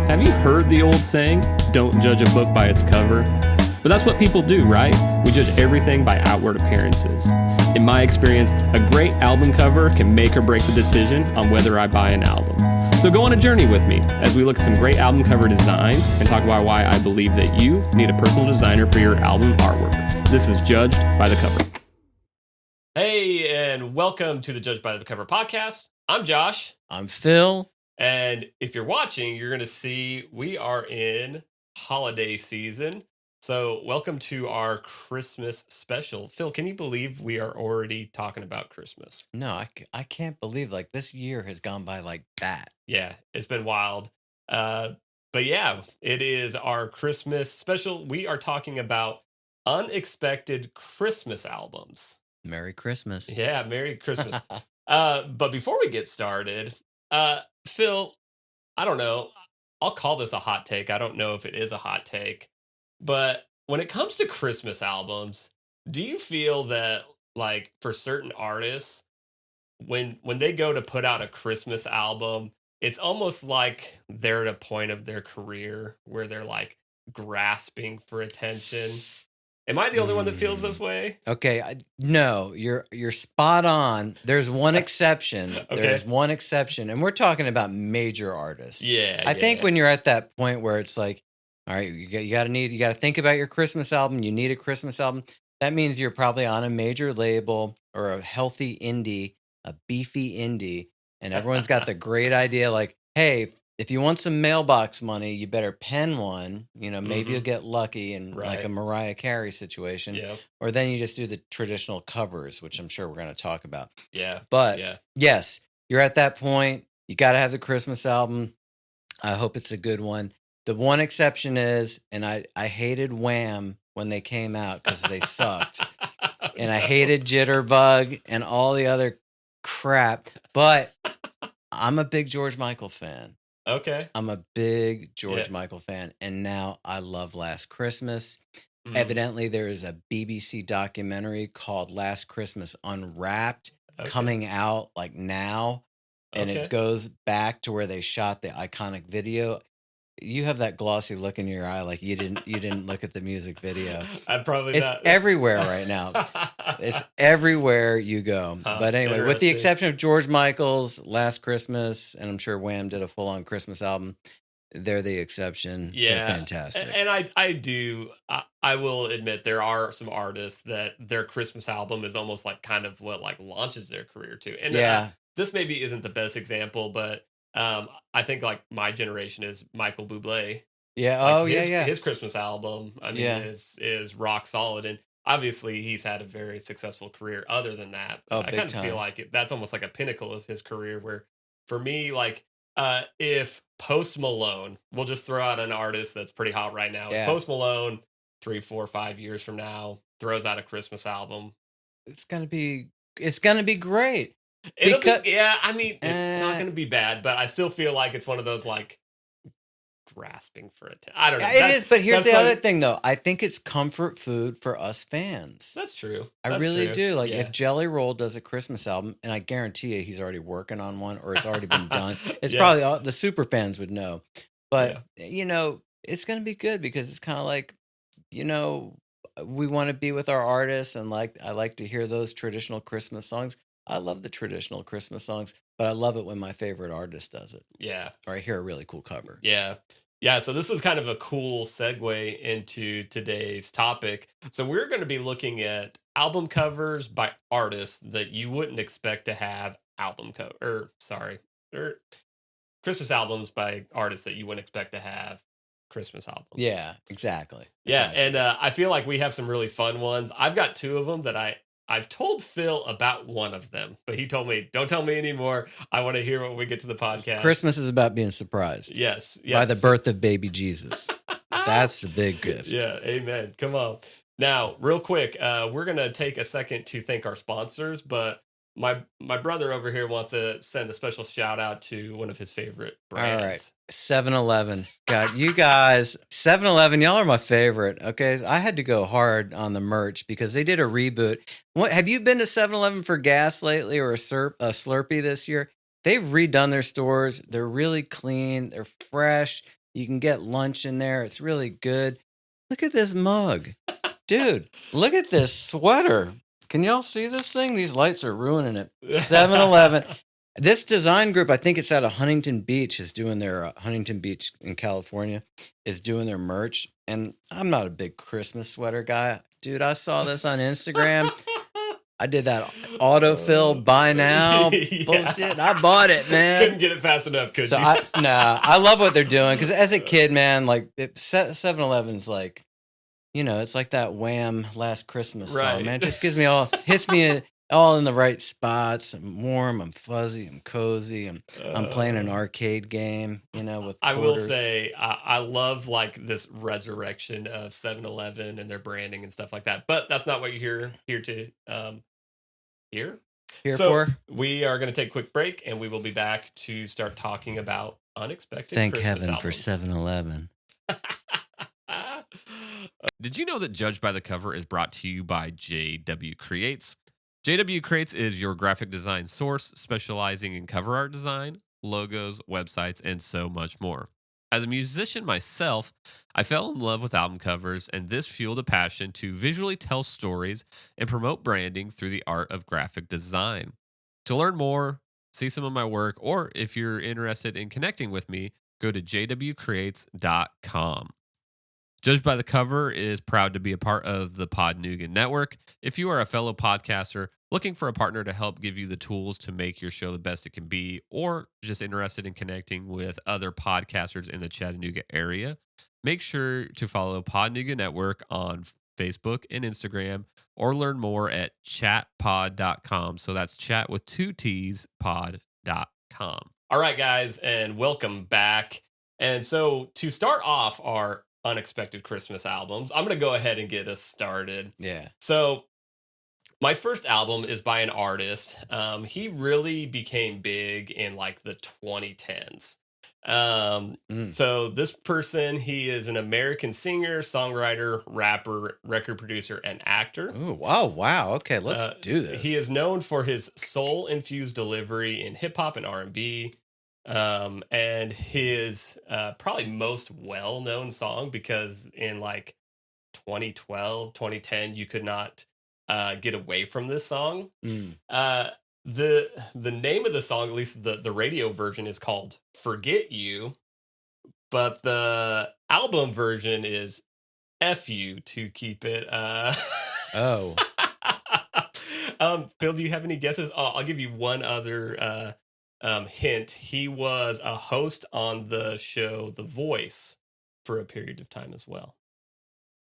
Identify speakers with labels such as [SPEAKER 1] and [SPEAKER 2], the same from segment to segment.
[SPEAKER 1] Have you heard the old saying, don't judge a book by its cover? But that's what people do, right? We judge everything by outward appearances. In my experience, a great album cover can make or break the decision on whether I buy an album. So go on a journey with me as we look at some great album cover designs and talk about why I believe that you need a personal designer for your album artwork. This is Judged by the Cover. Hey, and welcome to the Judged by the Cover podcast. I'm Josh.
[SPEAKER 2] I'm Phil.
[SPEAKER 1] And if you're watching, you're going to see we are in holiday season. So welcome to our Christmas special. Phil, can you believe we are already talking about Christmas?
[SPEAKER 2] No, I can't believe this year has gone by like that.
[SPEAKER 1] Yeah, it's been wild. But yeah, it is our Christmas special. We are talking about unexpected Christmas albums.
[SPEAKER 2] Merry Christmas.
[SPEAKER 1] Yeah, Merry Christmas. But before we get started, Phil, I don't know. I'll call this a hot take. I don't know if it is a hot take. But when it comes to Christmas albums, do you feel that, like, for certain artists, when they go to put out a Christmas album, it's almost like they're at a point of their career where they're, like, grasping for attention? Am I the only one that feels this way?
[SPEAKER 2] Okay, no, you're spot on. There's one exception.
[SPEAKER 1] Okay.
[SPEAKER 2] There's one exception, and we're talking about major artists.
[SPEAKER 1] Yeah,
[SPEAKER 2] I think when you're at that point where it's like, all right, you got to think about your Christmas album. You need a Christmas album. That means you're probably on a major label or a healthy indie, a beefy indie, and everyone's got the great idea like, hey, if you want some mailbox money, you better pen one. You know, maybe you'll get lucky in like a Mariah Carey situation.
[SPEAKER 1] Yeah.
[SPEAKER 2] Or then you just do the traditional covers, which I'm sure we're going to talk about.
[SPEAKER 1] Yeah.
[SPEAKER 2] But yes, you're at that point. You got to have the Christmas album. I hope it's a good one. The one exception is, and I hated Wham when they came out because they sucked. And I hated Jitterbug and all the other crap. But I'm a big George Michael fan.
[SPEAKER 1] Okay.
[SPEAKER 2] I'm a big George Michael fan, and now I love Last Christmas. Evidently, there is a BBC documentary called Last Christmas Unwrapped coming out like now, and it goes back to where they shot the iconic video. You have that glossy look in your eye, like you didn't look at the music video. It's everywhere right now. It's everywhere you go. But anyway, with the exception of George Michael's Last Christmas, and I'm sure Wham did a full-on Christmas album, they're the exception.
[SPEAKER 1] Yeah,
[SPEAKER 2] they're fantastic.
[SPEAKER 1] And I will admit there are some artists that their Christmas album is almost like kind of what like launches their career too. And this maybe isn't the best example, but I think like my generation is Michael Bublé.
[SPEAKER 2] Yeah.
[SPEAKER 1] Like his Christmas album, I mean, is rock solid, and obviously he's had a very successful career. Other than that, I kind of feel like that's almost like a pinnacle of his career. Where for me, like if Post Malone, we'll just throw out an artist that's pretty hot right now. If Post Malone, 3, 4, 5 years from now, throws out a Christmas album,
[SPEAKER 2] it's gonna be great.
[SPEAKER 1] I mean, it's not going to be bad, but I still feel like it's one of those like grasping for it. I don't know.
[SPEAKER 2] It is, but here's the other thing, though. I think it's comfort food for us fans.
[SPEAKER 1] That's true.
[SPEAKER 2] I really do. Like if Jelly Roll does a Christmas album, and I guarantee you he's already working on one, or it's already been done. It's probably all the super fans would know, but you know, it's going to be good because it's kind of like, you know, we want to be with our artists, and like I like to hear those traditional Christmas songs. I love the traditional Christmas songs, but I love it when my favorite artist does it.
[SPEAKER 1] Yeah.
[SPEAKER 2] Or I hear a really cool cover.
[SPEAKER 1] Yeah. Yeah. So this is kind of a cool segue into today's topic. So we're going to be looking at album covers by artists that you wouldn't expect to have Christmas albums by artists that you wouldn't expect to have Christmas albums.
[SPEAKER 2] Yeah, exactly.
[SPEAKER 1] Yeah. And I feel like we have some really fun ones. I've got 2 of them that I've told Phil about one of them, but he told me, don't tell me anymore. I want to hear when we get to the podcast.
[SPEAKER 2] Christmas is about being surprised.
[SPEAKER 1] Yes.
[SPEAKER 2] By the birth of baby Jesus. That's the big gift.
[SPEAKER 1] Yeah. Amen. Come on. Now, real quick, we're going to take a second to thank our sponsors, but my brother over here wants to send a special shout out to one of his favorite brands.
[SPEAKER 2] All right. 7-Eleven. God, you guys, 7-Eleven, y'all are my favorite. Okay. I had to go hard on the merch because they did a reboot. Have you been to 7-Eleven for gas lately or a Slurpee this year? They've redone their stores. They're really clean. They're fresh. You can get lunch in there. It's really good. Look at this mug. Dude, look at this sweater. Can y'all see this thing? These lights are ruining it. 7-Eleven. This design group, I think it's out of Huntington Beach, is doing their Huntington Beach in California, is doing their merch. And I'm not a big Christmas sweater guy. Dude, I saw this on Instagram. I did that autofill buy now bullshit. I bought it, man.
[SPEAKER 1] Couldn't get it fast enough, could you?
[SPEAKER 2] I love what they're doing because as a kid, man, like 7-Eleven's like, it's like that Wham! Last Christmas song, man. It just hits me all in the right spots. I'm warm, I'm fuzzy, I'm cozy. I'm playing an arcade game, with quarters.
[SPEAKER 1] I will say, I love like this resurrection of 7-Eleven and their branding and stuff like that. But that's not what you're here to hear.
[SPEAKER 2] For.
[SPEAKER 1] We are going to take a quick break, and we will be back to start talking about unexpected
[SPEAKER 2] Thank
[SPEAKER 1] Christmas
[SPEAKER 2] heaven
[SPEAKER 1] albums.
[SPEAKER 2] for 7-Eleven.
[SPEAKER 1] Did you know that Judged by the Cover is brought to you by JW Creates? JW Creates is your graphic design source, specializing in cover art design, logos, websites, and so much more. As a musician myself, I fell in love with album covers, and this fueled a passion to visually tell stories and promote branding through the art of graphic design. To learn more, see some of my work, or if you're interested in connecting with me, go to jwcreates.com. Judged by the Cover is proud to be a part of the Pod Nougat Network. If you are a fellow podcaster looking for a partner to help give you the tools to make your show the best it can be, or just interested in connecting with other podcasters in the Chattanooga area, make sure to follow Pod Nougat Network on Facebook and Instagram, or learn more at chatpod.com. So that's chat with 2 T's, pod.com. All right, guys, and welcome back. And so to start off our unexpected Christmas albums, I'm going to go ahead and get us started.
[SPEAKER 2] Yeah.
[SPEAKER 1] So my first album is by an artist. He really became big in like the 2010s. So this person, he is an American singer, songwriter, rapper, record producer, and actor.
[SPEAKER 2] Ooh, wow. Okay, let's do this.
[SPEAKER 1] He is known for his soul-infused delivery in hip-hop and R&B. And his probably most well-known song, because in like 2012, 2010, you could not get away from this song. The name of the song, at least the radio version, is called Forget You, but the album version is F You, to keep it.
[SPEAKER 2] Oh.
[SPEAKER 1] Phil, do you have any guesses? I'll give you one other hint. He was a host on the show The Voice for a period of time as well.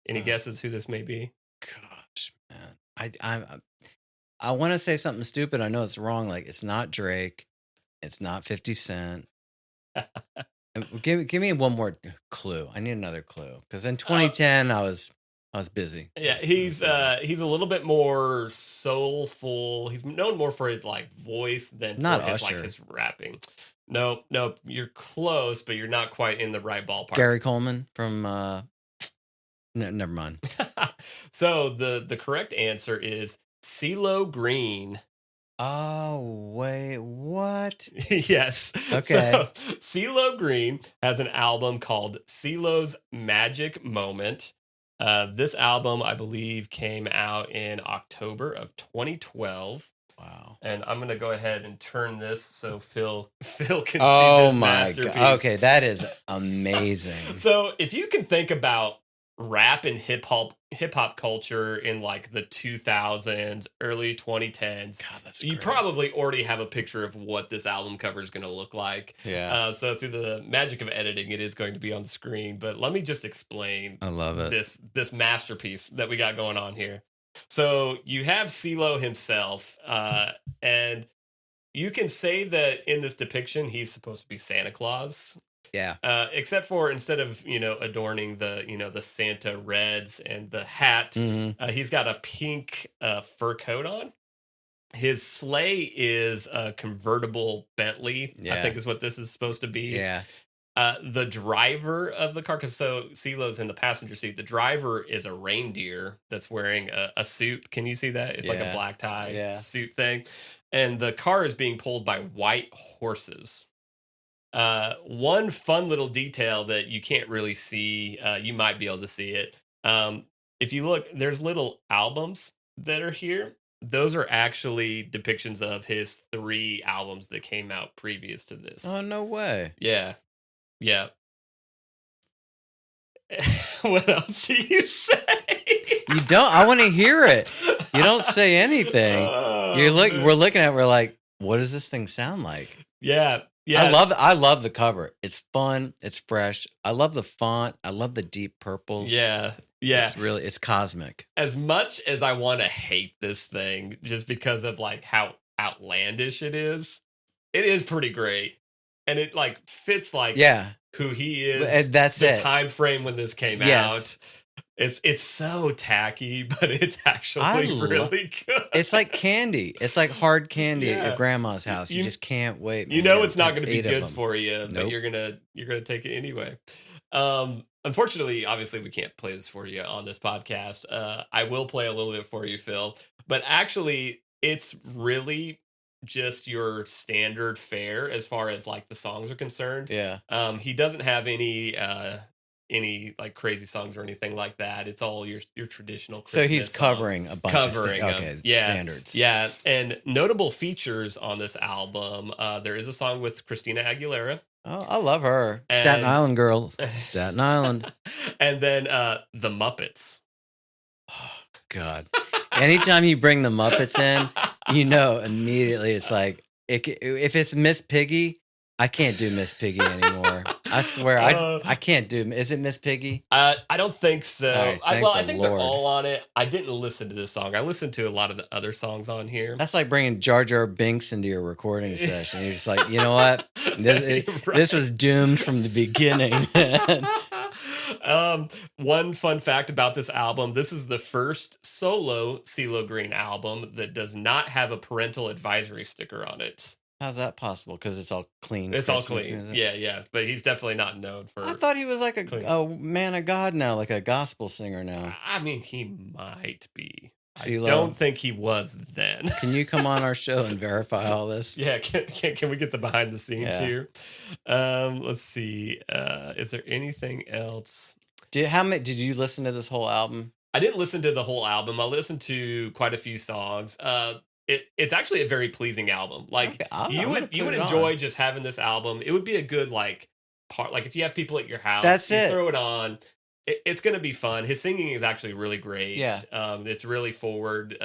[SPEAKER 1] Any guesses who this may be?
[SPEAKER 2] Gosh, man. I want to say something stupid. I know it's wrong. Like, it's not Drake. It's not 50 Cent. Give me one more clue. I need another clue. Because in 2010, I was busy.
[SPEAKER 1] Yeah, he's a little bit more soulful. He's known more for his like voice than
[SPEAKER 2] not
[SPEAKER 1] for his,
[SPEAKER 2] Usher.
[SPEAKER 1] like his rapping. Nope. You're close, but you're not quite in the right ballpark.
[SPEAKER 2] Gary Coleman from no, never mind.
[SPEAKER 1] So the correct answer is CeeLo Green.
[SPEAKER 2] Oh, wait, what?
[SPEAKER 1] Yes.
[SPEAKER 2] Okay.
[SPEAKER 1] So, CeeLo Green has an album called CeeLo's Magic Moment. This album, I believe, came out in October of 2012.
[SPEAKER 2] Wow.
[SPEAKER 1] And I'm going to go ahead and turn this so Phil can see this masterpiece.
[SPEAKER 2] God. Okay, that is amazing.
[SPEAKER 1] So if you can think about rap and hip hop culture in like the 2000s, early 2010s,
[SPEAKER 2] God, that's
[SPEAKER 1] you
[SPEAKER 2] great.
[SPEAKER 1] probably already have a picture of what this album cover is going to look like.
[SPEAKER 2] Yeah.
[SPEAKER 1] So through the magic of editing, it is going to be on the screen. But let me just explain.
[SPEAKER 2] I love it.
[SPEAKER 1] This masterpiece that we got going on here. So you have CeeLo himself, and you can say that in this depiction he's supposed to be Santa Claus.
[SPEAKER 2] Yeah.
[SPEAKER 1] Except for instead of adorning the Santa reds and the hat, he's got a pink fur coat on. His sleigh is a convertible Bentley.
[SPEAKER 2] Yeah.
[SPEAKER 1] I think is what this is supposed to be.
[SPEAKER 2] Yeah.
[SPEAKER 1] The driver of the car, because so CeeLo's in the passenger seat. The driver is a reindeer that's wearing a suit. Can you see that? It's like a black tie suit thing. And the car is being pulled by white horses. One fun little detail that you can't really see, you might be able to see it. If you look, there's little albums that are here. Those are actually depictions of his 3 albums that came out previous to
[SPEAKER 2] Oh,
[SPEAKER 1] this.
[SPEAKER 2] no way.
[SPEAKER 1] Yeah, yeah. What else do you say?
[SPEAKER 2] You don't. I want to hear it. You don't say anything.
[SPEAKER 1] Oh,
[SPEAKER 2] We're looking at it, we're like, what does this thing sound like?
[SPEAKER 1] yeah,
[SPEAKER 2] I
[SPEAKER 1] yeah,
[SPEAKER 2] love the cover. It's fun, it's fresh. I love the font. I love the deep purples.
[SPEAKER 1] yeah, yeah.
[SPEAKER 2] It's cosmic.
[SPEAKER 1] As much as I want to hate this thing just because of like how outlandish it is pretty great. And it like fits like
[SPEAKER 2] Yeah.
[SPEAKER 1] who he is,
[SPEAKER 2] That's
[SPEAKER 1] the
[SPEAKER 2] it.
[SPEAKER 1] time frame when this came
[SPEAKER 2] Yes.
[SPEAKER 1] out. It's so tacky, but it's actually really good.
[SPEAKER 2] It's like candy. It's like hard candy at
[SPEAKER 1] Yeah.
[SPEAKER 2] your grandma's house. You just can't wait.
[SPEAKER 1] You
[SPEAKER 2] man.
[SPEAKER 1] know it's not going to be
[SPEAKER 2] 8 of
[SPEAKER 1] good
[SPEAKER 2] them.
[SPEAKER 1] for you, but
[SPEAKER 2] Nope.
[SPEAKER 1] you're gonna take it anyway. Unfortunately, obviously, we can't play this for you on this podcast. I will play a little bit for you, Phil, but actually, it's really just your standard fare as far as like the songs are concerned.
[SPEAKER 2] Yeah.
[SPEAKER 1] He doesn't have any like crazy songs or anything like that. It's all your traditional Christmas
[SPEAKER 2] So he's covering
[SPEAKER 1] songs.
[SPEAKER 2] a bunch
[SPEAKER 1] Covering
[SPEAKER 2] of
[SPEAKER 1] 'em.
[SPEAKER 2] okay,
[SPEAKER 1] Yeah.
[SPEAKER 2] standards.
[SPEAKER 1] Yeah, and notable features on this album. There is a song with Christina Aguilera.
[SPEAKER 2] Oh, I love her.
[SPEAKER 1] And-
[SPEAKER 2] Staten Island girl. Staten Island.
[SPEAKER 1] And then the Muppets.
[SPEAKER 2] Oh, God. Anytime you bring the Muppets in, you know immediately it's like if it's Miss Piggy, I can't do Miss Piggy anymore. I swear, I can't do. Is it Miss Piggy?
[SPEAKER 1] I don't think so.
[SPEAKER 2] All right,
[SPEAKER 1] I think
[SPEAKER 2] Lord.
[SPEAKER 1] they're all on it. I didn't listen to this song. I listened to a lot of the other songs on here.
[SPEAKER 2] That's like bringing Jar Jar Binks into your recording session. You're just like, you know what? This was doomed from the beginning.
[SPEAKER 1] One fun fact about this album: this is the first solo CeeLo Green album that does not have a parental advisory sticker on it.
[SPEAKER 2] How's that possible? Because it's all clean.
[SPEAKER 1] It's
[SPEAKER 2] Christmas
[SPEAKER 1] all clean.
[SPEAKER 2] music?
[SPEAKER 1] Yeah. But he's definitely not known for.
[SPEAKER 2] I thought he was like
[SPEAKER 1] clean.
[SPEAKER 2] a man of God now, like a gospel singer now.
[SPEAKER 1] I mean, he might be.
[SPEAKER 2] CeeLo.
[SPEAKER 1] I don't think he was then.
[SPEAKER 2] Can you come on our show and verify all this?
[SPEAKER 1] Yeah, can we get the behind the scenes here? Let's see. Is there anything else?
[SPEAKER 2] Did you listen to this whole album?
[SPEAKER 1] I didn't listen to the whole album. I listened to quite a few songs. It's actually a very pleasing album. Like
[SPEAKER 2] Okay,
[SPEAKER 1] you would enjoy just having this album. It would be a good like part. Like if you have people at your house,
[SPEAKER 2] That's
[SPEAKER 1] you
[SPEAKER 2] it.
[SPEAKER 1] throw it on. It's going to be fun. His singing is actually really great.
[SPEAKER 2] Yeah.
[SPEAKER 1] It's really forward.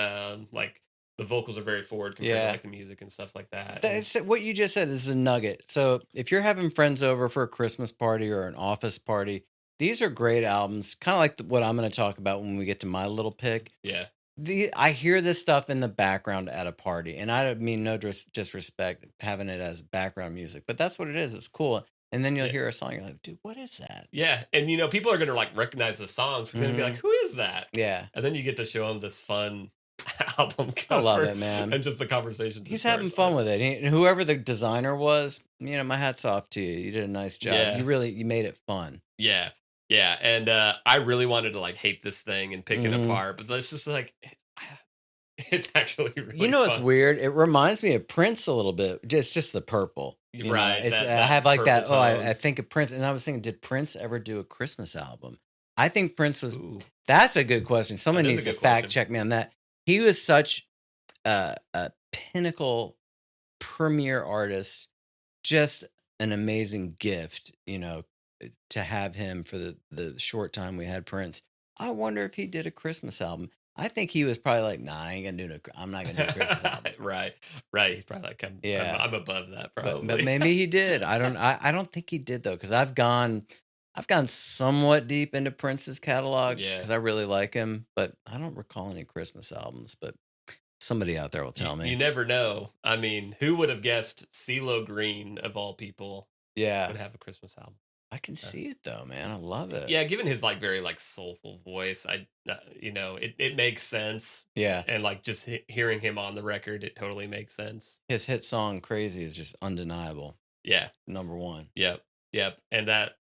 [SPEAKER 1] Like the vocals are very forward compared to like the music and stuff like that.
[SPEAKER 2] That's what you just said. This is a nugget. So if you're having friends over for a Christmas party or an office party, these are great albums. Kind of like what I'm going to talk about when we get to my little pick.
[SPEAKER 1] Yeah.
[SPEAKER 2] I hear this stuff in the background at a party, and I don't mean no disrespect having it as background music, but that's what it is. It's cool. And then you'll hear a song, you're like, dude, what is that?
[SPEAKER 1] Yeah. And, people are going to like recognize the songs. We're going to be like, who is that?
[SPEAKER 2] Yeah.
[SPEAKER 1] And then you get to show them this fun album cover.
[SPEAKER 2] I love it, man.
[SPEAKER 1] And just the conversations.
[SPEAKER 2] He's having fun with it. And whoever the designer was, my hat's off to you. You did a nice job.
[SPEAKER 1] Yeah.
[SPEAKER 2] You made it fun.
[SPEAKER 1] Yeah. Yeah. And I really wanted to like hate this thing and pick it apart, but it's just like, it's actually really
[SPEAKER 2] It's
[SPEAKER 1] fun.
[SPEAKER 2] weird. It reminds me of Prince a little bit. Just the purple.
[SPEAKER 1] Right.
[SPEAKER 2] I have like that. Oh, I think of Prince. And I was thinking, did Prince ever do a Christmas album? I think Prince was.
[SPEAKER 1] Ooh.
[SPEAKER 2] That's a good question. Someone needs to fact check me on that. He was such a pinnacle premier artist. Just an amazing gift, to have him for the short time we had Prince. I wonder if he did a Christmas album. I think he was probably like, nah, I'm not gonna do a Christmas album.
[SPEAKER 1] Right. He's probably like, I'm above that probably.
[SPEAKER 2] But maybe he did. I don't think he did though, because I've gone somewhat deep into Prince's catalog because I really like him, but I don't recall any Christmas albums. But somebody out there will tell me.
[SPEAKER 1] You never know. I mean, who would have guessed CeeLo Green of all people would have a Christmas album?
[SPEAKER 2] I can see it though, man. I love it.
[SPEAKER 1] Yeah, given his like very like soulful voice, it makes sense.
[SPEAKER 2] Yeah,
[SPEAKER 1] and like just hearing him on the record, it totally makes sense.
[SPEAKER 2] His hit song "Crazy" is just undeniable.
[SPEAKER 1] Yeah,
[SPEAKER 2] number one.
[SPEAKER 1] Yep, and that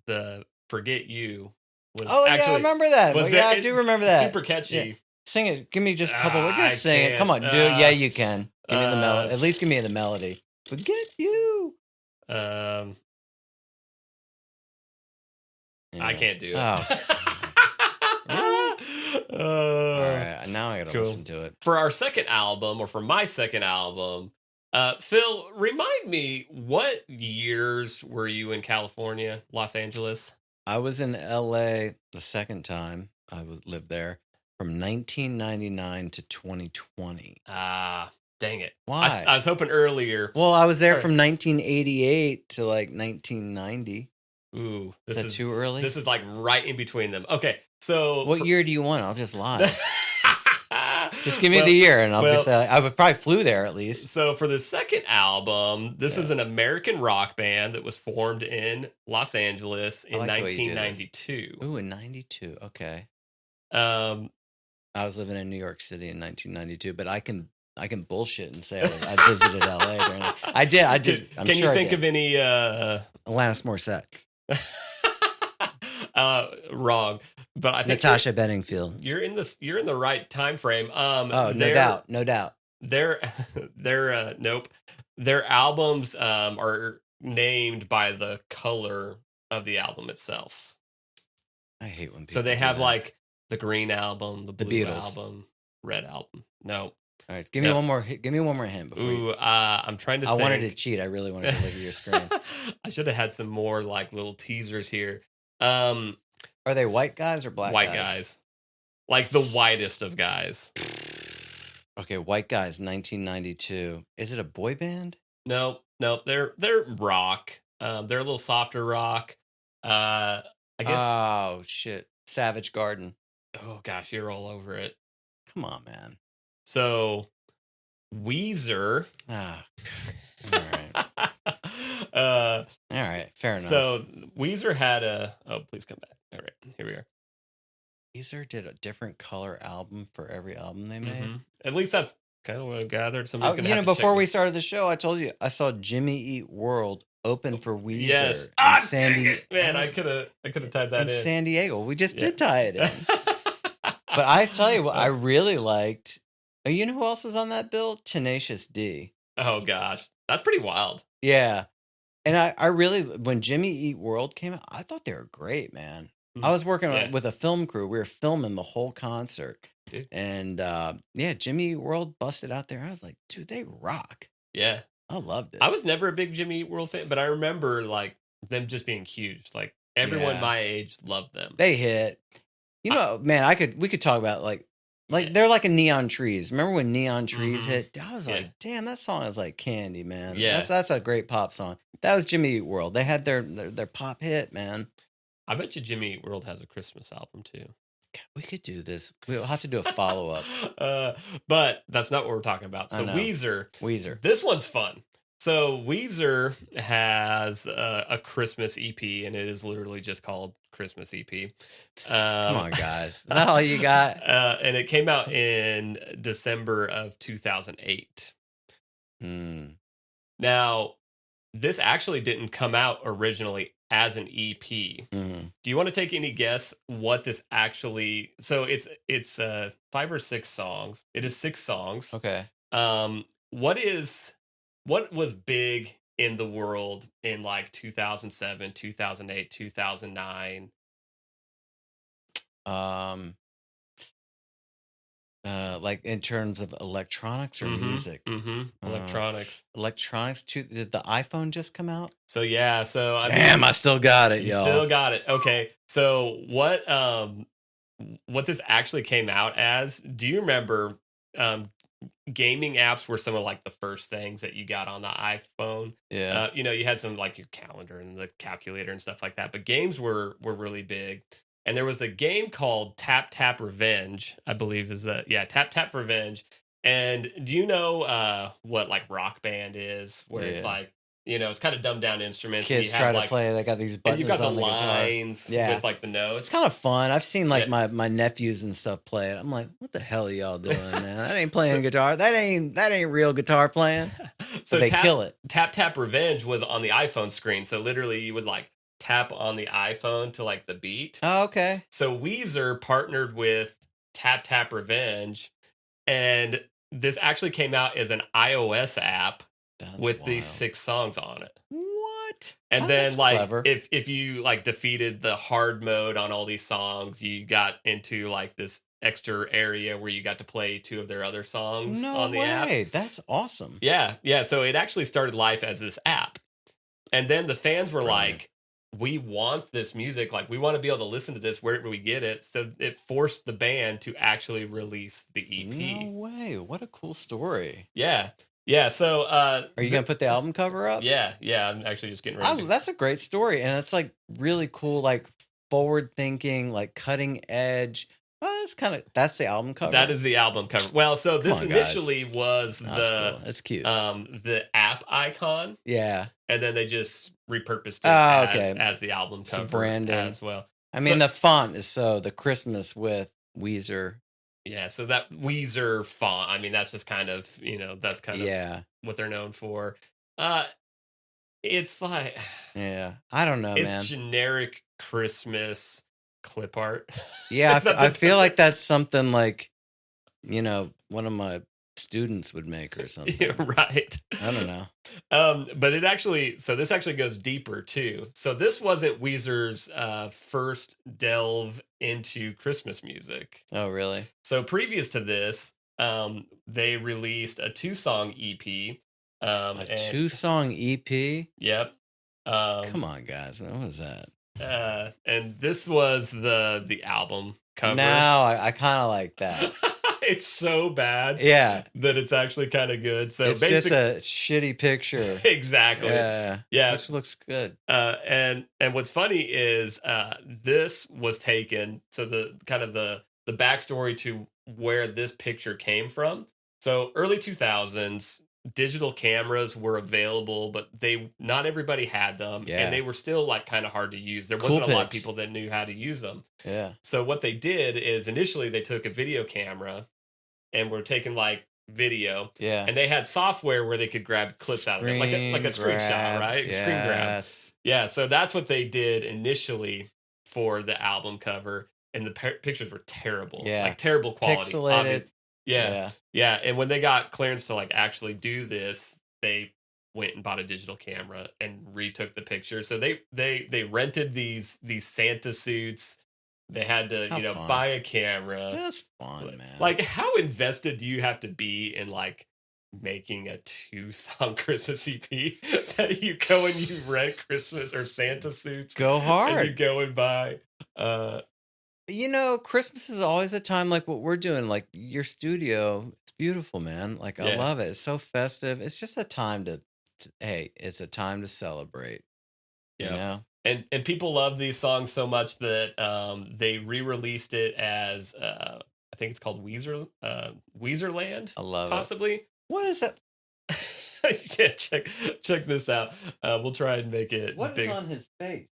[SPEAKER 1] the "Forget You" was.
[SPEAKER 2] Oh yeah, I remember that. I do remember that.
[SPEAKER 1] Super catchy.
[SPEAKER 2] Yeah. Sing it. Give me just a couple. Just sing it. Come on, do it. Yeah, you can. Give me the melody. At least give me the melody. Forget you.
[SPEAKER 1] Um, I
[SPEAKER 2] Yeah.
[SPEAKER 1] can't do it.
[SPEAKER 2] Oh, really? All right. Now I got to
[SPEAKER 1] Cool.
[SPEAKER 2] listen to it.
[SPEAKER 1] For our second album, or for my second album, Phil, remind me, what years were you in California, Los Angeles?
[SPEAKER 2] I was in LA the second time I lived there from 1999 to 2020.
[SPEAKER 1] Ah, dang it.
[SPEAKER 2] Why?
[SPEAKER 1] I was hoping earlier.
[SPEAKER 2] Well, I was there
[SPEAKER 1] Or-
[SPEAKER 2] from 1988 to like 1990.
[SPEAKER 1] Ooh,
[SPEAKER 2] Is that too early?
[SPEAKER 1] This is like right in between them. Okay, so
[SPEAKER 2] What year do you want? I'll just lie. Just give me the year, and I'll just. I would probably flew there at least.
[SPEAKER 1] So for the second album, this is an American rock band that was formed in Los Angeles in 1992.
[SPEAKER 2] Ooh, in 92. Okay.
[SPEAKER 1] I
[SPEAKER 2] was living in New York City in 1992, but I can bullshit and say I visited LA during that. I did.
[SPEAKER 1] Can you think of any
[SPEAKER 2] Alanis Morissette?
[SPEAKER 1] Wrong, but I think
[SPEAKER 2] Natasha Bedingfield.
[SPEAKER 1] You're in the right time frame.
[SPEAKER 2] No doubt.
[SPEAKER 1] Nope. Their albums are named by the color of the album itself.
[SPEAKER 2] I hate when people
[SPEAKER 1] so they have
[SPEAKER 2] that.
[SPEAKER 1] Like the green album, the blue
[SPEAKER 2] Beatles.
[SPEAKER 1] album, red album. No.
[SPEAKER 2] All right, give me one more. Give me one more hint before.
[SPEAKER 1] Ooh, I'm trying to.
[SPEAKER 2] I wanted to cheat. I really wanted to look at your screen.
[SPEAKER 1] I should have had some more like little teasers here.
[SPEAKER 2] Are they white guys or black guys?
[SPEAKER 1] White guys. Like the whitest of guys.
[SPEAKER 2] Okay, white guys, 1992. Is it a boy band?
[SPEAKER 1] No, they're rock. They're a little softer rock. I guess.
[SPEAKER 2] Oh shit, Savage Garden.
[SPEAKER 1] Oh gosh, you're all over it.
[SPEAKER 2] Come on, man.
[SPEAKER 1] So, Weezer.
[SPEAKER 2] Ah, all right. All right, fair enough.
[SPEAKER 1] So Weezer had a. Oh, please come back. All right, here we are.
[SPEAKER 2] Weezer did a different color album for every album they made. Mm-hmm.
[SPEAKER 1] At least that's kind of what I gathered. Somebody's gonna.
[SPEAKER 2] Before we started the show, I told you I saw Jimmy Eat World open for Weezer.
[SPEAKER 1] Yes, dang it, man! I could have tied that in
[SPEAKER 2] San Diego. We just did tie it in. But I tell you what, I really liked. You know who else was on that bill? Tenacious D.
[SPEAKER 1] Oh gosh, that's pretty wild.
[SPEAKER 2] Yeah, and I really, when Jimmy Eat World came out, I thought they were great, man. I was working with a film crew. We were filming the whole concert.
[SPEAKER 1] Dude.
[SPEAKER 2] And Jimmy Eat World busted out there. I was like, dude, they rock.
[SPEAKER 1] Yeah.
[SPEAKER 2] I loved it.
[SPEAKER 1] I was never a big Jimmy Eat World fan, but I remember like them just being huge. Like everyone my age loved them.
[SPEAKER 2] They hit. You know, man, we could talk about like they're like a Neon Trees. Remember when Neon Trees hit? I was like, damn, that song is like candy, man.
[SPEAKER 1] Yeah.
[SPEAKER 2] That's a great pop song. That was Jimmy Eat World. They had their pop hit, man.
[SPEAKER 1] I bet you Jimmy Eat World has a Christmas album too.
[SPEAKER 2] We could do this. We'll have to do a follow-up.
[SPEAKER 1] But that's not what we're talking about. So Weezer. This one's fun. So Weezer has a Christmas EP, and it is literally just called Christmas EP.
[SPEAKER 2] Come on, guys. Is that all you got?
[SPEAKER 1] And it came out in December of 2008. Now, this actually didn't come out originally as an EP. Do you want to take any guess what this actually? So it's 5 or 6 songs. It is 6 songs.
[SPEAKER 2] Okay.
[SPEAKER 1] What was big in the world in like 2007, 2008, 2009?
[SPEAKER 2] Like in terms of electronics or music?
[SPEAKER 1] Electronics.
[SPEAKER 2] Electronics too. Did the iPhone just come out?
[SPEAKER 1] So yeah. So
[SPEAKER 2] I still got it, y'all.
[SPEAKER 1] Still got it. Okay. So what this actually came out as? Do you remember? Gaming apps were some of like the first things that you got on the iPhone.
[SPEAKER 2] Yeah.
[SPEAKER 1] You had some like your calendar and the calculator and stuff like that. But games were really big. And there was a game called Tap Tap Revenge, I believe Tap Tap Revenge. And do you know what like Rock Band is? Where it's like, it's kind of dumbed down instruments.
[SPEAKER 2] Kids try to play. They got these buttons on the
[SPEAKER 1] lines with like the notes.
[SPEAKER 2] It's kind of fun. I've seen like my nephews and stuff play it. I'm like, what the hell are y'all doing, man? That ain't playing guitar. That ain't real guitar playing. So they kill it.
[SPEAKER 1] Tap Tap Revenge was on the iPhone screen. So literally you would like tap on the iPhone to like the beat.
[SPEAKER 2] Oh, okay.
[SPEAKER 1] So Weezer partnered with Tap Tap Revenge, and this actually came out as an iOS app with these 6 songs on it.
[SPEAKER 2] What?
[SPEAKER 1] And
[SPEAKER 2] Oh,
[SPEAKER 1] then
[SPEAKER 2] that's
[SPEAKER 1] like
[SPEAKER 2] clever.
[SPEAKER 1] if you like defeated the hard mode on all these songs, you got into like this extra area where you got to play 2 of their other songs
[SPEAKER 2] No
[SPEAKER 1] on the app.
[SPEAKER 2] way. That's awesome.
[SPEAKER 1] Yeah, yeah, so it actually started life as this app. And then the fans were
[SPEAKER 2] Brilliant.
[SPEAKER 1] like, "We want this music, like, we wanna be able to listen to this wherever we get it," so it forced the band to actually release the
[SPEAKER 2] No
[SPEAKER 1] EP.
[SPEAKER 2] way. What a cool story.
[SPEAKER 1] Yeah. Yeah, so,
[SPEAKER 2] Are you gonna put the album cover up?
[SPEAKER 1] yeah, yeah, I'm actually just getting ready to
[SPEAKER 2] That's a great story, and it's like really cool, like forward thinking, like cutting edge. Oh, that's the album
[SPEAKER 1] that
[SPEAKER 2] cover.
[SPEAKER 1] is the album cover. Well, so
[SPEAKER 2] Come
[SPEAKER 1] this
[SPEAKER 2] on, guys.
[SPEAKER 1] initially was
[SPEAKER 2] No, that's cool. That's cute.
[SPEAKER 1] the app icon,
[SPEAKER 2] Yeah.
[SPEAKER 1] and then they just repurposed it
[SPEAKER 2] Oh, okay.
[SPEAKER 1] as the album
[SPEAKER 2] Some
[SPEAKER 1] cover
[SPEAKER 2] branding.
[SPEAKER 1] as well.
[SPEAKER 2] I
[SPEAKER 1] So
[SPEAKER 2] mean, the font is the Christmas with Weezer.
[SPEAKER 1] yeah, so that Weezer font, I mean, that's just kind of, that's kind of
[SPEAKER 2] Yeah.
[SPEAKER 1] what they're known for. Uh, it's like
[SPEAKER 2] Yeah. I don't know,
[SPEAKER 1] it's
[SPEAKER 2] man.
[SPEAKER 1] generic Christmas clip art.
[SPEAKER 2] Yeah,
[SPEAKER 1] That's
[SPEAKER 2] I
[SPEAKER 1] it,
[SPEAKER 2] feel
[SPEAKER 1] that's
[SPEAKER 2] like
[SPEAKER 1] it.
[SPEAKER 2] that's something like, one of my students would make or
[SPEAKER 1] Yeah,
[SPEAKER 2] something.
[SPEAKER 1] right.
[SPEAKER 2] I don't know.
[SPEAKER 1] But this actually goes deeper too. So this wasn't Weezer's first delve into Christmas music.
[SPEAKER 2] Oh, really?
[SPEAKER 1] So previous to this, they released a 2-song EP.
[SPEAKER 2] A
[SPEAKER 1] And
[SPEAKER 2] 2-song EP?
[SPEAKER 1] yep.
[SPEAKER 2] Come on, guys. What was that?
[SPEAKER 1] And this was the album cover.
[SPEAKER 2] Now I kind of like that.
[SPEAKER 1] It's so bad
[SPEAKER 2] Yeah.
[SPEAKER 1] that it's actually kind of good. So
[SPEAKER 2] It's just
[SPEAKER 1] basically,
[SPEAKER 2] a shitty picture.
[SPEAKER 1] exactly.
[SPEAKER 2] Yeah.
[SPEAKER 1] Yeah.
[SPEAKER 2] Which looks good.
[SPEAKER 1] And what's funny is this was taken. So the kind of the backstory to where this picture came from. So early 2000s, digital cameras were available, but not everybody had them,
[SPEAKER 2] Yeah.
[SPEAKER 1] and they were still like kind of hard to use. There
[SPEAKER 2] Cool
[SPEAKER 1] wasn't a lot of
[SPEAKER 2] pics.
[SPEAKER 1] people that knew how to use them.
[SPEAKER 2] Yeah.
[SPEAKER 1] So what they did is initially they took a video camera and were taking like video,
[SPEAKER 2] Yeah.
[SPEAKER 1] and they had software where they could grab clips out of it, like a
[SPEAKER 2] Screen
[SPEAKER 1] screenshot,
[SPEAKER 2] grab.
[SPEAKER 1] right? Screen grab.
[SPEAKER 2] Yes.
[SPEAKER 1] Yeah, so that's what they did initially for the album cover, and the pictures were terrible,
[SPEAKER 2] Yeah.
[SPEAKER 1] like terrible quality.
[SPEAKER 2] Pixelated.
[SPEAKER 1] Yeah, yeah, and when they got clearance to like actually do this, they went and bought a digital camera and retook the picture. So they rented these Santa suits. They had to
[SPEAKER 2] How fun.
[SPEAKER 1] buy a camera.
[SPEAKER 2] That's fun, man.
[SPEAKER 1] Like, how invested do you have to be in like making a 2-song Christmas EP that you go and you rent Christmas or Santa suits?
[SPEAKER 2] Go
[SPEAKER 1] And
[SPEAKER 2] hard.
[SPEAKER 1] you go and buy.
[SPEAKER 2] Christmas is always a time like what we're doing. Like your studio, it's beautiful, man. Like I
[SPEAKER 1] Yeah.
[SPEAKER 2] love it. It's so festive. It's just a time hey, it's a time to celebrate. You
[SPEAKER 1] Yeah.
[SPEAKER 2] know?
[SPEAKER 1] And people love these songs so much that they re-released it as I think it's called Weezerland,
[SPEAKER 2] I love it.
[SPEAKER 1] possibly.
[SPEAKER 2] What is that?
[SPEAKER 1] Yeah, check this out. We'll try and make it
[SPEAKER 2] What
[SPEAKER 1] big.
[SPEAKER 2] is on his face?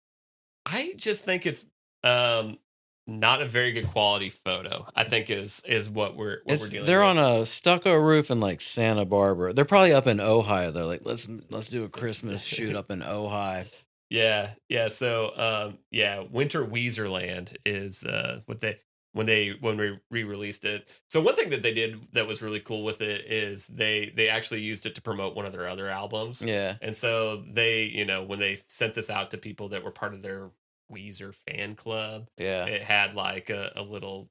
[SPEAKER 1] I just think it's not a very good quality photo. I think is what we're dealing
[SPEAKER 2] They're
[SPEAKER 1] with.
[SPEAKER 2] on a stucco roof in like Santa Barbara. They're probably up in Ohio. They're like, let's do a Christmas shoot up in Ohio.
[SPEAKER 1] Yeah. So Winter Weezerland is what they when we re-released it. So one thing that they did that was really cool with it is they actually used it to promote one of their other albums.
[SPEAKER 2] Yeah.
[SPEAKER 1] And so they, when they sent this out to people that were part of their Weezer fan club,
[SPEAKER 2] Yeah.
[SPEAKER 1] it had like a little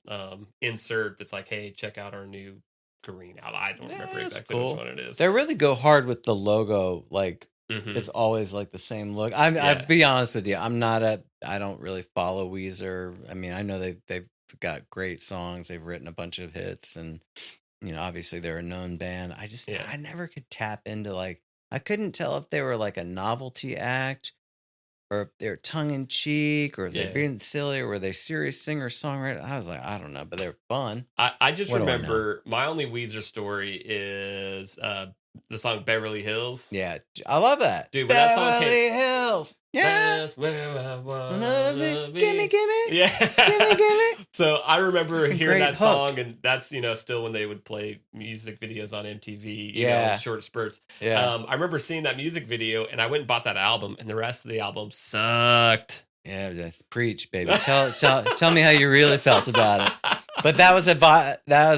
[SPEAKER 1] insert that's like, hey, check out our new Green album. I don't remember
[SPEAKER 2] that's
[SPEAKER 1] exactly
[SPEAKER 2] cool.
[SPEAKER 1] which one it is.
[SPEAKER 2] They really go hard with the logo. Like
[SPEAKER 1] Mhm.
[SPEAKER 2] it's always like the same look. I'll be honest with you. I don't really follow Weezer. I mean, I know they've got great songs. They've written a bunch of hits, and obviously they're a known band. I never could tap into I couldn't tell if they were like a novelty act or if they're tongue in cheek or if they're being silly or were they serious singer songwriter. I was like, I don't know, but they're fun.
[SPEAKER 1] I just
[SPEAKER 2] What do I know?
[SPEAKER 1] remember my only Weezer story is the song Beverly Hills.
[SPEAKER 2] Yeah, I love that.
[SPEAKER 1] Dude, when that song
[SPEAKER 2] Beverly
[SPEAKER 1] came,
[SPEAKER 2] Hills. Yeah.
[SPEAKER 1] that's where I wanna
[SPEAKER 2] Gimme,
[SPEAKER 1] be.
[SPEAKER 2] gimme.
[SPEAKER 1] Yeah.
[SPEAKER 2] Gimme.
[SPEAKER 1] So I remember hearing
[SPEAKER 2] Great
[SPEAKER 1] that
[SPEAKER 2] hook.
[SPEAKER 1] song, and that's still when they would play music videos on MTV.
[SPEAKER 2] Yeah.
[SPEAKER 1] Short spurts.
[SPEAKER 2] Yeah.
[SPEAKER 1] I remember seeing that music video, and I went and bought that album, and the rest of the album sucked.
[SPEAKER 2] Yeah, just preach, baby. Tell me how you really felt about it. But that was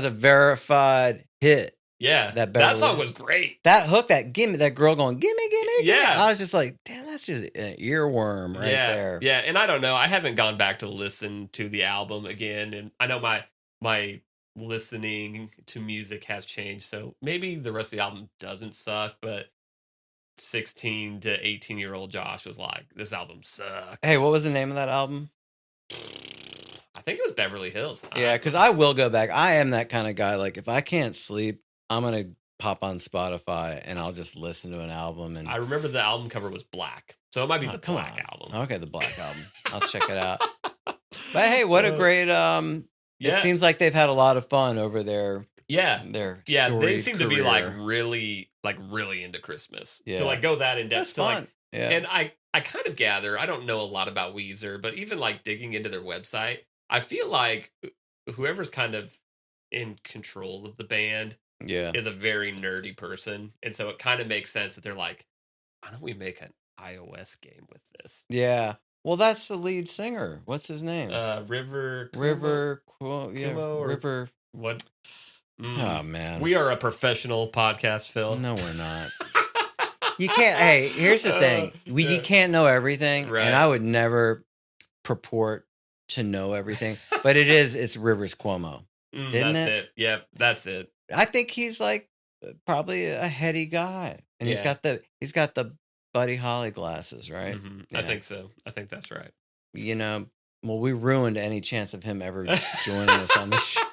[SPEAKER 2] a verified hit.
[SPEAKER 1] Yeah.
[SPEAKER 2] That
[SPEAKER 1] That
[SPEAKER 2] Beverly.
[SPEAKER 1] song was great.
[SPEAKER 2] That hook, that girl going, gimme, gimme, gimme.
[SPEAKER 1] Yeah.
[SPEAKER 2] I was just like, damn, that's just an earworm right there.
[SPEAKER 1] Yeah. And I don't know. I haven't gone back to listen to the album again. And I know my listening to music has changed. So maybe the rest of the album doesn't suck, but 16 to 18-year-old Josh was like, this album sucks.
[SPEAKER 2] Hey, what was the name of that album?
[SPEAKER 1] I think it was Beverly Hills.
[SPEAKER 2] Yeah, because I will go back. I am that kind of guy. Like, if I can't sleep, I'm going to pop on Spotify and I'll just listen to an album. And
[SPEAKER 1] I remember the album cover was black. So it might be the black album.
[SPEAKER 2] Okay, the black album. I'll check it out. But hey, what a great it seems like they've had a lot of fun over there. Their
[SPEAKER 1] they seem
[SPEAKER 2] career.
[SPEAKER 1] to be like really into Christmas. To like go that in depth.
[SPEAKER 2] That's fun.
[SPEAKER 1] And I kind of gather, I don't know a lot about Weezer, but even like digging into their website, I feel like whoever's kind of in control of the band is a very nerdy person. And so it kind of makes sense that they're like, why don't we make an iOS game with this?
[SPEAKER 2] Yeah. Well, that's the lead singer. What's his name?
[SPEAKER 1] River.
[SPEAKER 2] River.
[SPEAKER 1] What?
[SPEAKER 2] Oh, man.
[SPEAKER 1] We are a professional podcast, Phil.
[SPEAKER 2] No, we're not. You can't. Hey, here's the thing. You can't know everything.
[SPEAKER 1] Right.
[SPEAKER 2] And I would never purport to know everything. But it's Rivers Cuomo. Isn't
[SPEAKER 1] that's
[SPEAKER 2] it?
[SPEAKER 1] Yeah, that's it.
[SPEAKER 2] I think he's like probably a heady guy. And he's got the Buddy Holly glasses, right?
[SPEAKER 1] Mm-hmm. Yeah. I think so. I think that's right.
[SPEAKER 2] You know, well, we ruined any chance of him ever joining us on the show.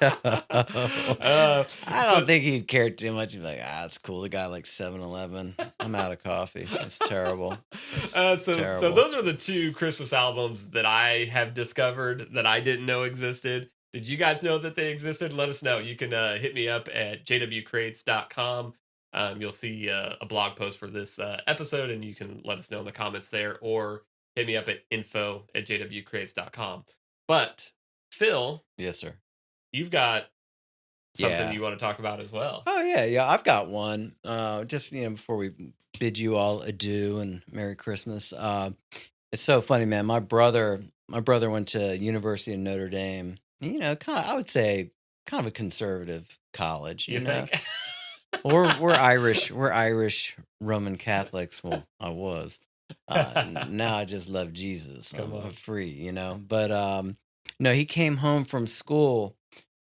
[SPEAKER 2] I don't think he'd care too much. He'd be like, it's cool. The guy like 7-Eleven. I'm out of coffee. It's terrible.
[SPEAKER 1] So those are the two Christmas albums that I have discovered that I didn't know existed. Did you guys know that they existed? Let us know. You can hit me up at jwcrates.com. You'll see a blog post for this episode, and you can let us know in the comments there, or hit me up at info@jwcrates.com. But, Phil.
[SPEAKER 2] Yes, sir.
[SPEAKER 1] You've got something you want to talk about as well.
[SPEAKER 2] Oh, yeah. I've got one. Just, before we bid you all adieu and Merry Christmas. It's so funny, man. My brother went to University of Notre Dame. I would say kind of a conservative college. You know?
[SPEAKER 1] Think?
[SPEAKER 2] We're Irish. We're Irish Roman Catholics. Well, I was. Now I just love Jesus. I'm free, But no, he came home from school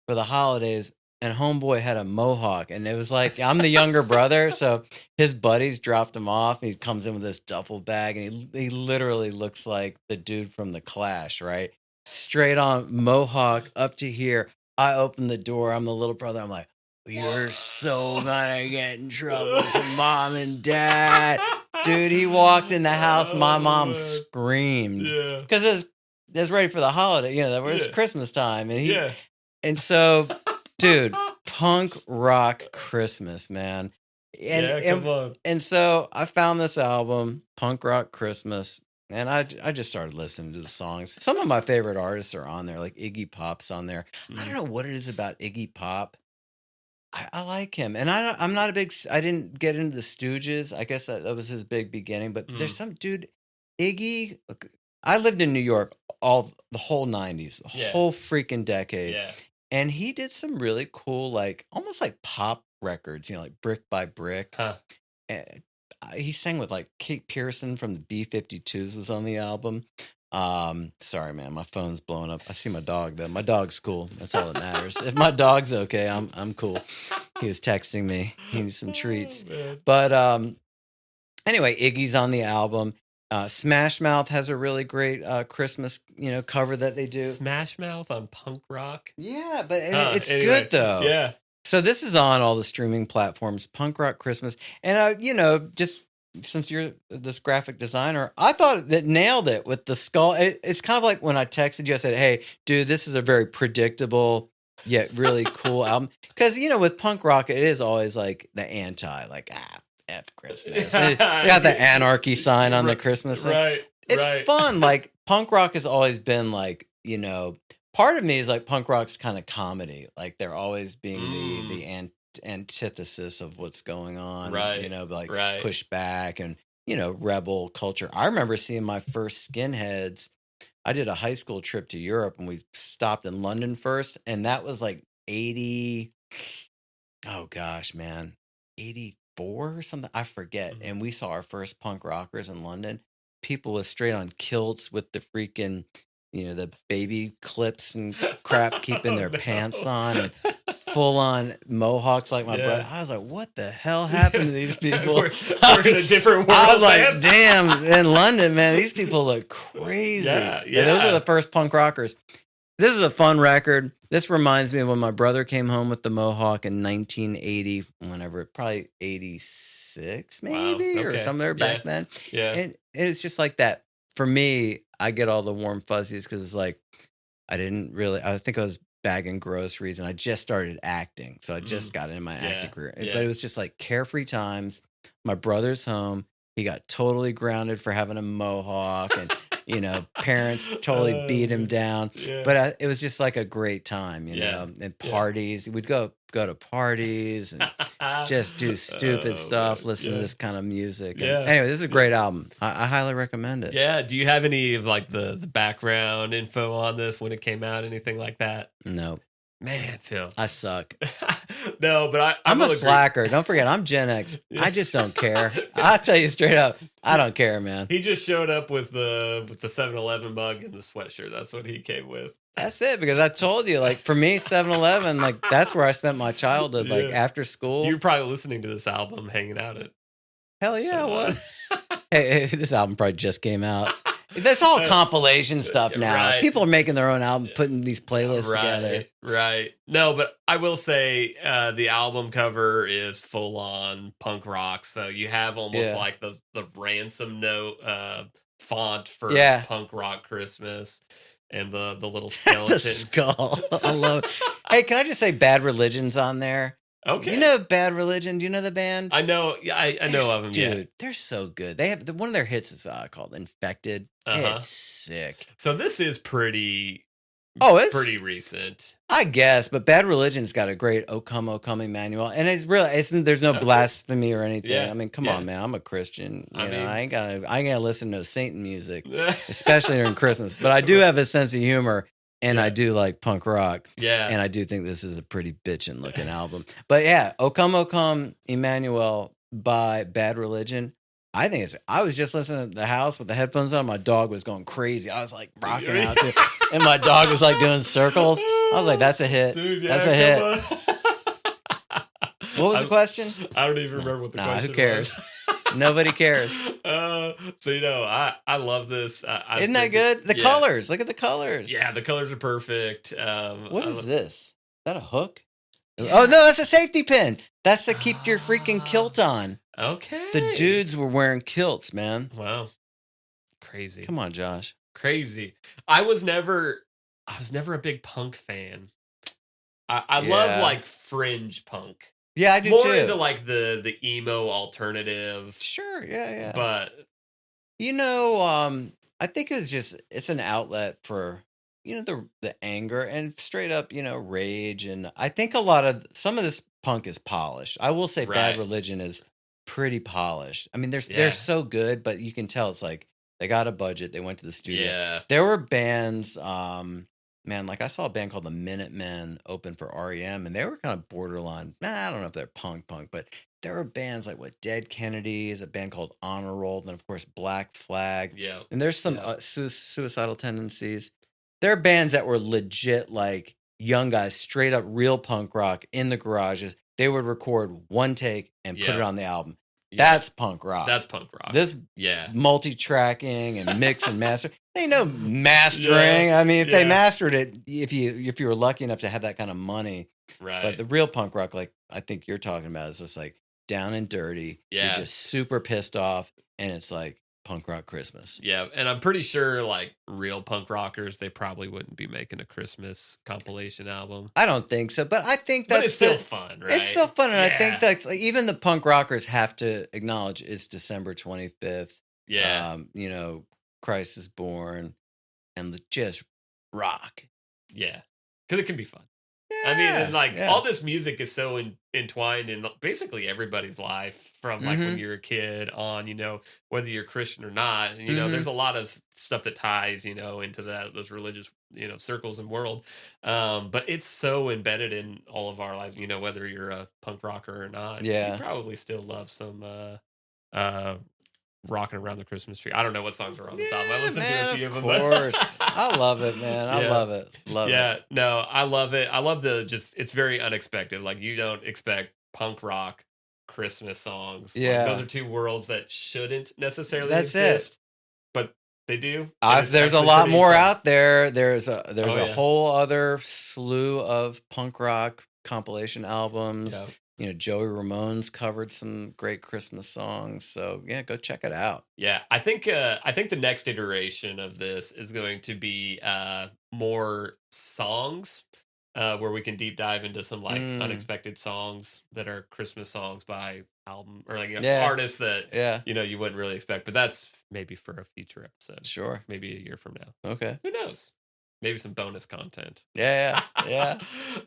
[SPEAKER 2] for the holidays, and homeboy had a mohawk, and it was like, I'm the younger brother, so his buddies dropped him off. And he comes in with this duffel bag, and he literally looks like the dude from The Clash, right? Straight on mohawk up to here. I open the door. I'm the little brother. I'm like, you're so gonna get in trouble from mom and dad. Dude, he walked in the house. My mom screamed. Yeah. Because it was ready for the holiday. That was Christmas time. And so, dude, punk rock Christmas, man.
[SPEAKER 1] Come on.
[SPEAKER 2] And so I found this album, Punk Rock Christmas, and I just started listening to the songs. Some of my favorite artists are on there, like Iggy Pop's on there. I don't know what it is about Iggy Pop. I like him, and I'm not a big. I didn't get into the Stooges. I guess that was his big beginning. But there's some dude, Iggy. I lived in New York the whole '90s, the whole freaking decade, and he did some really cool, like almost like pop records. Like Brick by Brick. And he sang with like Kate Pearson from the B-52s was on the album. Sorry, man, my phone's blowing up. I see my dog though. My dog's cool. That's all that matters. If my dog's okay, I'm cool. He was texting me. He needs some treats. But anyway, Iggy's on the album. Smash Mouth has a really great Christmas, cover that they do.
[SPEAKER 1] Smash Mouth on punk rock.
[SPEAKER 2] Yeah, but it's good though.
[SPEAKER 1] Yeah.
[SPEAKER 2] So this is on all the streaming platforms. Punk Rock Christmas, and just. Since you're this graphic designer, I thought that nailed it with the skull. It's kind of like when I texted you, I said, hey, dude, this is a very predictable yet really cool album. Because, with punk rock, it is always like the anti, like, F Christmas. They got the anarchy sign on the Christmas thing.
[SPEAKER 1] Right.
[SPEAKER 2] It's fun. Like, punk rock has always been like, part of me is like punk rock's kind of comedy. Like, they're always being the antithesis of what's going on, pushback and rebel culture. I remember seeing my first Skinheads. I did a high school trip to Europe, and we stopped in London first, and that was like 80. oh gosh, man, 84 or something. I forget.
[SPEAKER 1] Mhm.
[SPEAKER 2] And we saw our first punk rockers in London. People with straight on kilts with the freaking, the baby clips and crap keeping
[SPEAKER 1] Oh,
[SPEAKER 2] their pants
[SPEAKER 1] no.
[SPEAKER 2] on and full on mohawks like my brother.
[SPEAKER 1] Yeah.
[SPEAKER 2] I was like, what the hell happened to these people?
[SPEAKER 1] We're in a different
[SPEAKER 2] I was
[SPEAKER 1] world,
[SPEAKER 2] like,
[SPEAKER 1] man.
[SPEAKER 2] damn, in London, man, these people look crazy.
[SPEAKER 1] Yeah,
[SPEAKER 2] But those were
[SPEAKER 1] yeah.
[SPEAKER 2] the first punk rockers. This is a fun record. This reminds me of when my brother came home with the Mohawk in 1980, whenever, probably 86
[SPEAKER 1] Wow,
[SPEAKER 2] maybe, or
[SPEAKER 1] okay.
[SPEAKER 2] somewhere
[SPEAKER 1] Yeah,
[SPEAKER 2] back then.
[SPEAKER 1] yeah.
[SPEAKER 2] And it's just like that. For me, I get all the warm fuzzies because it's like, I think I was bagging groceries and I just started acting. So I just
[SPEAKER 1] Mhm.
[SPEAKER 2] got into my acting
[SPEAKER 1] Yeah,
[SPEAKER 2] career. But
[SPEAKER 1] yeah.
[SPEAKER 2] it was just like carefree times. My brother's home. He got totally grounded for having a mohawk and, parents totally
[SPEAKER 1] Oh,
[SPEAKER 2] beat him
[SPEAKER 1] man.
[SPEAKER 2] down.
[SPEAKER 1] Yeah.
[SPEAKER 2] But it was just like a great time,
[SPEAKER 1] Yeah,
[SPEAKER 2] and
[SPEAKER 1] yeah.
[SPEAKER 2] parties. We'd go to parties and just do stupid
[SPEAKER 1] Oh,
[SPEAKER 2] stuff,
[SPEAKER 1] man,
[SPEAKER 2] listen to
[SPEAKER 1] yeah.
[SPEAKER 2] this kind of music. And
[SPEAKER 1] Yeah,
[SPEAKER 2] anyway, this is a
[SPEAKER 1] yeah.
[SPEAKER 2] great album. I highly recommend it.
[SPEAKER 1] Yeah, do you have any of, like, the background info on this when it came out, anything like that?
[SPEAKER 2] No,
[SPEAKER 1] Man, Phil.
[SPEAKER 2] I suck.
[SPEAKER 1] No, but I
[SPEAKER 2] I'm a
[SPEAKER 1] will agree.
[SPEAKER 2] slacker. Don't forget, I'm Gen X.
[SPEAKER 1] Yeah.
[SPEAKER 2] I just don't care. I'll tell you straight up, I don't care, man.
[SPEAKER 1] He just showed up with the 7-Eleven mug and the sweatshirt. That's what he came with.
[SPEAKER 2] That's it, because I told you, like, for me, 7-Eleven, like, that's where I spent my childhood, like,
[SPEAKER 1] Yeah.
[SPEAKER 2] after school.
[SPEAKER 1] You're probably listening to this album hanging out at
[SPEAKER 2] Hell yeah, what?
[SPEAKER 1] 7-Eleven.
[SPEAKER 2] Hey, this album probably just came out. That's all compilation stuff now.
[SPEAKER 1] Right.
[SPEAKER 2] People are making their own album, putting these playlists together.
[SPEAKER 1] Right. No, but I will say the album cover is full on punk rock. So you have almost
[SPEAKER 2] Yeah.
[SPEAKER 1] like the ransom note font for
[SPEAKER 2] Yeah.
[SPEAKER 1] punk rock Christmas and the little
[SPEAKER 2] The
[SPEAKER 1] skeleton.
[SPEAKER 2] skull. I love it. Hey, can I just say Bad Religion's on there?
[SPEAKER 1] Okay.
[SPEAKER 2] You know Bad Religion? Do you know the band?
[SPEAKER 1] I know. Yeah, I know of them.
[SPEAKER 2] Dude,
[SPEAKER 1] Yeah.
[SPEAKER 2] they're so good. They have one of their hits is called "Infected." It's sick.
[SPEAKER 1] So this is pretty
[SPEAKER 2] Oh, it's
[SPEAKER 1] pretty recent.
[SPEAKER 2] I guess, but Bad Religion's got a great "O Come, O Come, Emmanuel," and there's no
[SPEAKER 1] Okay.
[SPEAKER 2] blasphemy or anything.
[SPEAKER 1] Yeah,
[SPEAKER 2] I mean, come
[SPEAKER 1] yeah.
[SPEAKER 2] on, man, I'm a Christian.
[SPEAKER 1] I mean-
[SPEAKER 2] I ain't gonna listen to Satan music, especially during Christmas. But I do have a sense of humor, and I
[SPEAKER 1] Yeah.
[SPEAKER 2] do like punk rock.
[SPEAKER 1] Yeah.
[SPEAKER 2] And I do think this is a pretty bitchin' looking album. But yeah, O Come, Emmanuel by Bad Religion. I was just listening at the house with the headphones on. My dog was going crazy. I was like rocking out to it. And my dog was like doing circles. I was like, that's a hit.
[SPEAKER 1] Dude, yeah,
[SPEAKER 2] That's a hit.
[SPEAKER 1] hit.
[SPEAKER 2] What was the question?
[SPEAKER 1] I don't even remember what the question
[SPEAKER 2] who cares?
[SPEAKER 1] was.
[SPEAKER 2] Nobody cares.
[SPEAKER 1] So I love this. I
[SPEAKER 2] Isn't that
[SPEAKER 1] think
[SPEAKER 2] good? The
[SPEAKER 1] yeah.
[SPEAKER 2] colors. Look at the colors.
[SPEAKER 1] Yeah, the colors are perfect.
[SPEAKER 2] What
[SPEAKER 1] I
[SPEAKER 2] is
[SPEAKER 1] lo-
[SPEAKER 2] this? Is that a hook?
[SPEAKER 1] Yeah.
[SPEAKER 2] Oh, no, that's a safety pin. That's to keep your freaking kilt on.
[SPEAKER 1] Okay.
[SPEAKER 2] The dudes were wearing kilts, man.
[SPEAKER 1] Wow. Crazy.
[SPEAKER 2] Come on, Josh.
[SPEAKER 1] Crazy. I was never a big punk fan. I
[SPEAKER 2] Yeah.
[SPEAKER 1] love like fringe punk.
[SPEAKER 2] Yeah, I do
[SPEAKER 1] More
[SPEAKER 2] too.
[SPEAKER 1] into like the emo alternative.
[SPEAKER 2] Sure, yeah.
[SPEAKER 1] But
[SPEAKER 2] I think it's an outlet for the anger and straight up rage, and I think some of this punk is polished. I will say Bad
[SPEAKER 1] Right.
[SPEAKER 2] Religion is pretty polished. I mean,
[SPEAKER 1] Yeah.
[SPEAKER 2] they're so good, but you can tell it's like they got a budget. They went to the studio.
[SPEAKER 1] yeah.
[SPEAKER 2] There were bands, man, like I saw a band called the Minutemen open for REM, and they were kind of borderline. I don't know if they're punk, but there were bands like Dead Kennedys, a band called Honor Roll, and of course Black Flag.
[SPEAKER 1] Yeah.
[SPEAKER 2] And there's some
[SPEAKER 1] Yeah.
[SPEAKER 2] suicidal tendencies. There are bands that were legit like young guys, straight up real punk rock in the garages. They would record one take and put
[SPEAKER 1] Yeah.
[SPEAKER 2] it on the album.
[SPEAKER 1] Yeah.
[SPEAKER 2] That's punk rock.
[SPEAKER 1] That's punk rock.
[SPEAKER 2] This
[SPEAKER 1] yeah.
[SPEAKER 2] multi-tracking and mix and master. They know mastering. I mean, if they
[SPEAKER 1] Yeah.
[SPEAKER 2] mastered it, if you were lucky enough to have that kind of money.
[SPEAKER 1] Right.
[SPEAKER 2] But the real punk rock, like I think you're talking about, is just like down and dirty.
[SPEAKER 1] Yeah.
[SPEAKER 2] You're just super pissed off, and it's like punk rock Christmas.
[SPEAKER 1] Yeah, and I'm pretty sure like real punk rockers, they probably wouldn't be making a Christmas compilation album.
[SPEAKER 2] I don't think so, but I think
[SPEAKER 1] But
[SPEAKER 2] that's
[SPEAKER 1] it's still fun, right?
[SPEAKER 2] It's still fun, and I think
[SPEAKER 1] Yeah.
[SPEAKER 2] that's like, even the punk rockers have to acknowledge it's December 25th.
[SPEAKER 1] Yeah.
[SPEAKER 2] Christ is born, and just rock.
[SPEAKER 1] Yeah. Because it can be fun.
[SPEAKER 2] Yeah,
[SPEAKER 1] I mean, and
[SPEAKER 2] Yeah,
[SPEAKER 1] like
[SPEAKER 2] yeah.
[SPEAKER 1] all this music is so entwined in basically everybody's life from like when
[SPEAKER 2] Mhm,
[SPEAKER 1] you're a kid on, whether you're Christian or not. And, there's
[SPEAKER 2] mhm.
[SPEAKER 1] a lot of stuff that ties, into those religious, circles and world. But it's so embedded in all of our lives, whether you're a punk rocker or not, you
[SPEAKER 2] Yeah.
[SPEAKER 1] probably still love some uh rocking around the Christmas tree. I don't know what songs are on this album. I
[SPEAKER 2] Yeah,
[SPEAKER 1] listened to a
[SPEAKER 2] man,
[SPEAKER 1] few
[SPEAKER 2] of
[SPEAKER 1] of them, but
[SPEAKER 2] course. I love it, man. I
[SPEAKER 1] yeah.
[SPEAKER 2] love it. Love it.
[SPEAKER 1] Yeah, no, I love it. I love it's very unexpected. Like you don't expect punk rock Christmas songs. Like those
[SPEAKER 2] Yeah.
[SPEAKER 1] are two worlds that shouldn't necessarily
[SPEAKER 2] That's it.
[SPEAKER 1] exist, but they do, and it's
[SPEAKER 2] There's a
[SPEAKER 1] actually
[SPEAKER 2] lot
[SPEAKER 1] pretty
[SPEAKER 2] more
[SPEAKER 1] fun.
[SPEAKER 2] out there. There's
[SPEAKER 1] Oh
[SPEAKER 2] a
[SPEAKER 1] yeah.
[SPEAKER 2] whole other slew of punk rock compilation albums.
[SPEAKER 1] Yeah.
[SPEAKER 2] Joey Ramone's covered some great Christmas songs. So yeah, go check it out.
[SPEAKER 1] Yeah, I think the next iteration of this is going to be more songs where we can deep dive into some like
[SPEAKER 2] Mm,
[SPEAKER 1] unexpected songs that are Christmas songs by album or like
[SPEAKER 2] yeah,
[SPEAKER 1] artists that
[SPEAKER 2] yeah,
[SPEAKER 1] you wouldn't really expect. But that's maybe for a future episode,
[SPEAKER 2] sure.
[SPEAKER 1] maybe a year from now.
[SPEAKER 2] Okay.
[SPEAKER 1] Who knows? Maybe some bonus content.
[SPEAKER 2] Yeah, yeah,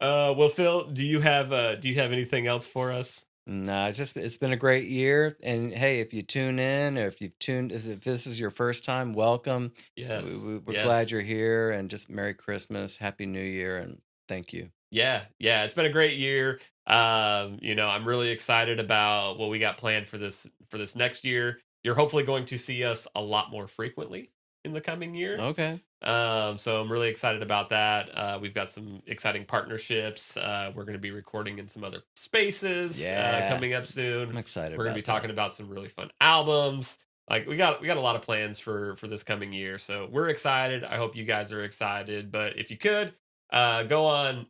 [SPEAKER 2] yeah.
[SPEAKER 1] Well, Phil, do you have anything else for us?
[SPEAKER 2] Nah, it's been a great year. And hey, if you tune in or if this is your first time, welcome.
[SPEAKER 1] Yes,
[SPEAKER 2] We're glad
[SPEAKER 1] yes.
[SPEAKER 2] you're here, and just Merry Christmas, Happy New Year, and thank you.
[SPEAKER 1] Yeah, yeah, it's been a great year. I'm really excited about what we got planned for this next year. You're hopefully going to see us a lot more frequently in the coming year.
[SPEAKER 2] Okay.
[SPEAKER 1] So I'm really excited about that. We've got some exciting partnerships. We're going to be recording in some other spaces
[SPEAKER 2] Yeah,
[SPEAKER 1] coming up soon.
[SPEAKER 2] I'm excited
[SPEAKER 1] We're going to be
[SPEAKER 2] about that.
[SPEAKER 1] talking about some really fun albums. Like we got a lot of plans for this coming year. So we're excited. I hope you guys are excited. But if you could go on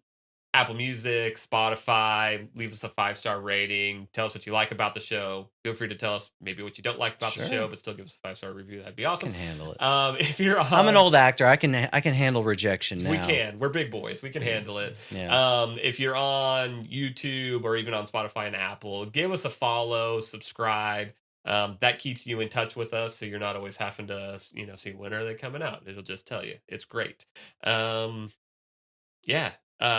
[SPEAKER 1] Apple Music, Spotify, leave us a 5-star rating. Tell us what you like about the show. Feel free to tell us maybe what you don't like about the show,
[SPEAKER 2] Sure,
[SPEAKER 1] but still give us a 5-star review. That'd be
[SPEAKER 2] I
[SPEAKER 1] awesome.
[SPEAKER 2] can handle it.
[SPEAKER 1] If you're
[SPEAKER 2] I'm an
[SPEAKER 1] on,
[SPEAKER 2] old actor. I can handle rejection
[SPEAKER 1] we
[SPEAKER 2] now.
[SPEAKER 1] can. We're big boys. We can handle it.
[SPEAKER 2] Yeah,
[SPEAKER 1] If you're on YouTube or even on Spotify and Apple, give us a follow, subscribe. That keeps you in touch with us, so you're not always having to, see when are they coming out. It'll just tell you. It's great. Yeah,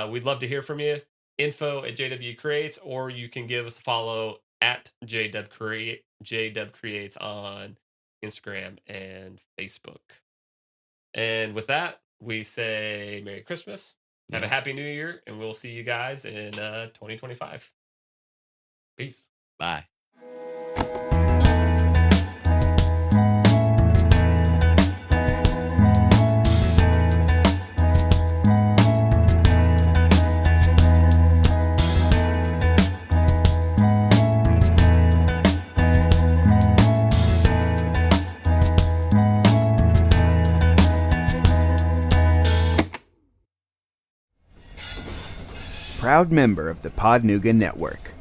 [SPEAKER 1] we'd love to hear from you. Info at JW Creates, or you can give us a follow at JW Creates on Instagram and Facebook. And with that, we say Merry Christmas, have a
[SPEAKER 2] yeah.
[SPEAKER 1] Happy New Year, and we'll see you guys in 2025. Peace.
[SPEAKER 2] Bye.
[SPEAKER 3] Proud member of the Podnuga Network.